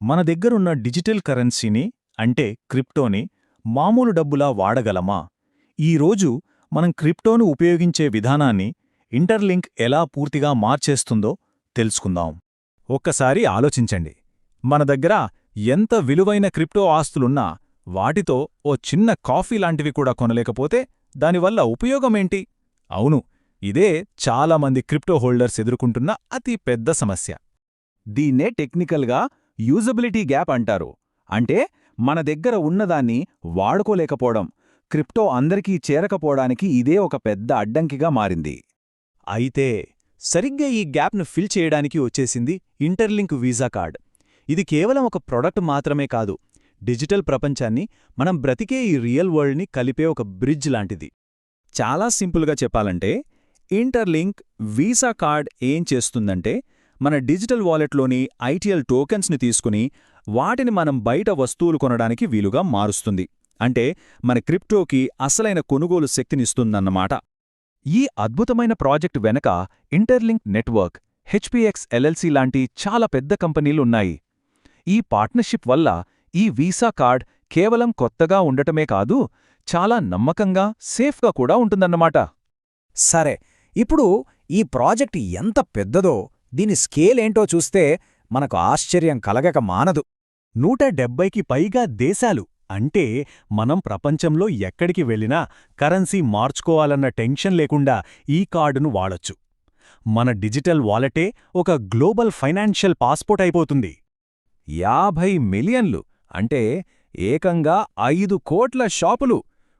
మన దగ్గరున్న డిజిటల్ కరెన్సీని అంటే క్రిప్టోని మామూలు డబ్బులా వాడగలమా? ఈరోజు మనం క్రిప్టోను ఉపయోగించే విధానాన్ని ఇంటర్లింక్ ఎలా పూర్తిగా మార్చేస్తుందో తెలుసుకుందాం. ఒక్కసారి ఆలోచించండి. మన దగ్గర ఎంత విలువైన క్రిప్టో ఆస్తులున్నా వాటితో ఓ చిన్న కాఫీ లాంటివి కూడా కొనలేకపోతే దానివల్ల ఉపయోగమేంటి? అవును, ఇదే చాలామంది క్రిప్టో హోల్డర్స్ ఎదుర్కొంటున్న అతి పెద్ద సమస్య. దీన్నే టెక్నికల్గా యూజబిలిటీ గ్యాప్ అంటారు. అంటే మన దగ్గర ఉన్నదాన్ని వాడుకోలేకపోవడం, క్రిప్టో అందరికీ చేరకపోవడానికి ఇదే ఒక పెద్ద అడ్డంకిగా మారింది. అయితే సరిగ్గా ఈ గ్యాప్ను ఫిల్ చేయడానికి వచ్చేసింది ఇంటర్లింక్ వీసా కార్డ్. ఇది కేవలం ఒక ప్రొడక్ట్ మాత్రమే కాదు, డిజిటల్ ప్రపంచాన్ని, మనం బ్రతికే ఈ రియల్ వరల్డ్ని కలిపే ఒక బ్రిడ్జ్ లాంటిది. చాలా సింపుల్గా చెప్పాలంటే ఇంటర్లింక్ వీసా కార్డ్ ఏం చేస్తుందంటే మన డిజిటల్ వాలెట్లోని ఐటీఎల్ టోకెన్స్ని తీసుకుని వాటిని మనం బయట వస్తువులు కొనడానికి వీలుగా మారుస్తుంది. అంటే మన క్రిప్టోకి అసలైన కొనుగోలు శక్తినిస్తుందన్నమాట. ఈ అద్భుతమైన ప్రాజెక్ట్ వెనక ఇంటర్లింక్ నెట్వర్క్, హెచ్పిఎక్స్ ఎల్ఎల్సి లాంటి చాలా పెద్ద కంపెనీలున్నాయి. ఈ పార్ట్నర్షిప్ వల్ల ఈ వీసా కార్డ్ కేవలం కొత్తగా ఉండటమే కాదు, చాలా నమ్మకంగా, సేఫ్గా కూడా ఉంటుందన్నమాట. సరే, ఇప్పుడు ఈ ప్రాజెక్ట్ ఎంత పెద్దదో, దీని స్కేల్ ఏంటో చూస్తే మనకు ఆశ్చర్యం కలగక మానదు. 170కి పైగా దేశాలు అంటే మనం ప్రపంచంలో ఎక్కడికి వెళ్ళినా కరెన్సీ మార్చుకోవాలన్న టెన్షన్ లేకుండా ఈ కార్డును వాడొచ్చు. మన డిజిటల్ వాలెటే ఒక గ్లోబల్ ఫైనాన్షియల్ పాస్పోర్ట్ అయిపోతుంది. 50 మిలియన్లు అంటే ఏకంగా 5 కోట్ల షాపులు!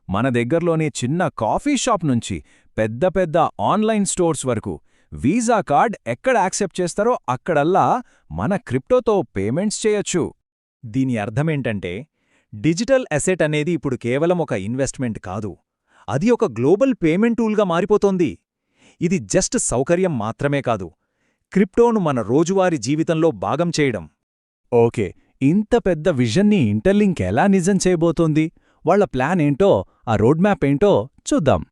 మన దగ్గర్లోనే చిన్న కాఫీ షాప్ నుంచి పెద్ద పెద్ద ఆన్లైన్ స్టోర్స్ వరకు వీసా కార్డ్ ఎక్కడ యాక్సెప్ట్ చేస్తారో అక్కడల్లా మన క్రిప్టోతో పేమెంట్స్ చేయొచ్చు. దీని అర్థమేంటంటే డిజిటల్ అసెట్ అనేది ఇప్పుడు కేవలం ఒక ఇన్వెస్ట్మెంట్ కాదు, అది ఒక గ్లోబల్ పేమెంట్ టూల్గా మారిపోతోంది. ఇది జస్ట్ సౌకర్యం మాత్రమే కాదు, క్రిప్టోను మన రోజువారీ జీవితంలో భాగం చేయడం. ఓకే, ఇంత పెద్ద విజన్ని ఇంటర్లింక్ ఎలా నిజం చేయబోతోంది, వాళ్ల ప్లాన్ ఏంటో, ఆ రోడ్ మ్యాప్ ఏంటో చూద్దాం.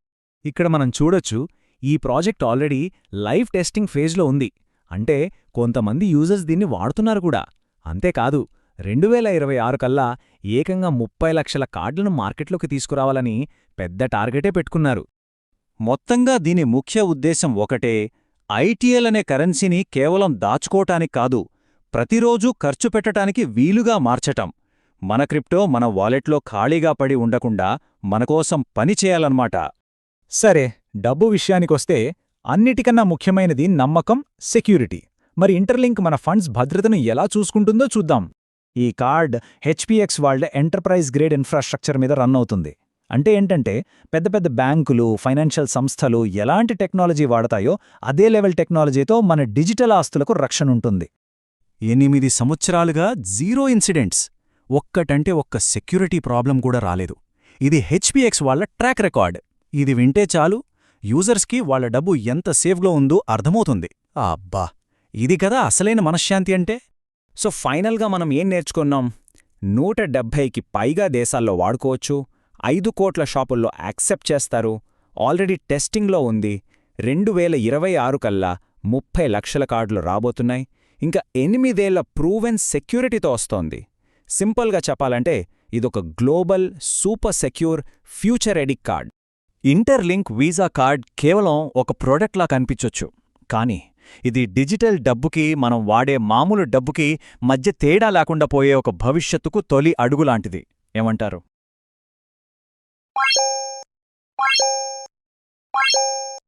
ఇక్కడ మనం చూడొచ్చు, ఈ ప్రాజెక్ట్ ఆల్రెడీ లైవ్ టెస్టింగ్ ఫేజ్లో ఉంది. అంటే కొంతమంది యూజర్స్ దీన్ని వాడుతున్నారు కూడా. అంతేకాదు, 2026 కల్లా ఏకంగా 30 లక్షల కార్డులను మార్కెట్లోకి తీసుకురావాలని పెద్ద టార్గెటే పెట్టుకున్నారు. మొత్తంగా దీని ముఖ్య ఉద్దేశం ఒకటే, ఐటీఎల్ అనే కరెన్సీని కేవలం దాచుకోటానికి కాదు, ప్రతిరోజూ ఖర్చు పెట్టటానికి వీలుగా మార్చటం. మన క్రిప్టో మన వాలెట్లో ఖాళీగా పడి ఉండకుండా మనకోసం పనిచేయాలన్నమాట. సరే, డబ్బు విషయానికొస్తే అన్నిటికన్నా ముఖ్యమైనది నమ్మకం, సెక్యూరిటీ. మరి ఇంటర్లింక్ మన ఫండ్స్ భద్రతను ఎలా చూసుకుంటుందో చూద్దాం. ఈ కార్డ్ హెచ్పిఎక్స్ వాళ్ళ ఎంటర్ప్రైజ్ గ్రేడ్ ఇన్ఫ్రాస్ట్రక్చర్ మీద రన్ అవుతుంది. అంటే ఏంటంటే పెద్ద పెద్ద బ్యాంకులు, ఫైనాన్షియల్ సంస్థలు ఎలాంటి టెక్నాలజీ వాడతాయో అదే లెవెల్ టెక్నాలజీతో మన డిజిటల్ ఆస్తులకు రక్షణుంటుంది. 8 సంవత్సరాలుగా జీరో ఇన్సిడెంట్స్, ఒక్కటంటే ఒక్క సెక్యూరిటీ ప్రాబ్లం కూడా రాలేదు. ఇది హెచ్పిఎక్స్ వాళ్ల ట్రాక్ రికార్డ్. ఇది వింటే చాలు, యూజర్స్కి వాళ్ల డబ్బు ఎంత సేఫ్గా ఉందో అర్థమవుతుంది. అబ్బా, ఇది కదా అసలైన మనశ్శాంతి అంటే. సో ఫైనల్గా మనం ఏం నేర్చుకున్నాం? 170కి పైగా దేశాల్లో వాడుకోవచ్చు, 5 కోట్ల షాపుల్లో యాక్సెప్ట్ చేస్తారు, ఆల్రెడీ టెస్టింగ్లో ఉంది, 2026 కల్లా 30 లక్షల కార్డులు రాబోతున్నాయి, ఇంకా 8 ఏళ్ల ప్రూవెన్ సెక్యూరిటీతో వస్తోంది. సింపుల్గా చెప్పాలంటే ఇదొక global, super secure, future ready card. Interlink visa card కేవలం ఒక ప్రోడక్ట్లా కనిపించొచ్చు, కానీ ఇది డిజిటల్ డబ్బుకి, మనం వాడే మామూలు డబ్బుకి మధ్య తేడా లేకుండా పోయే ఒక భవిష్యత్తుకు తొలి అడుగులాంటిది. ఏమంటారు?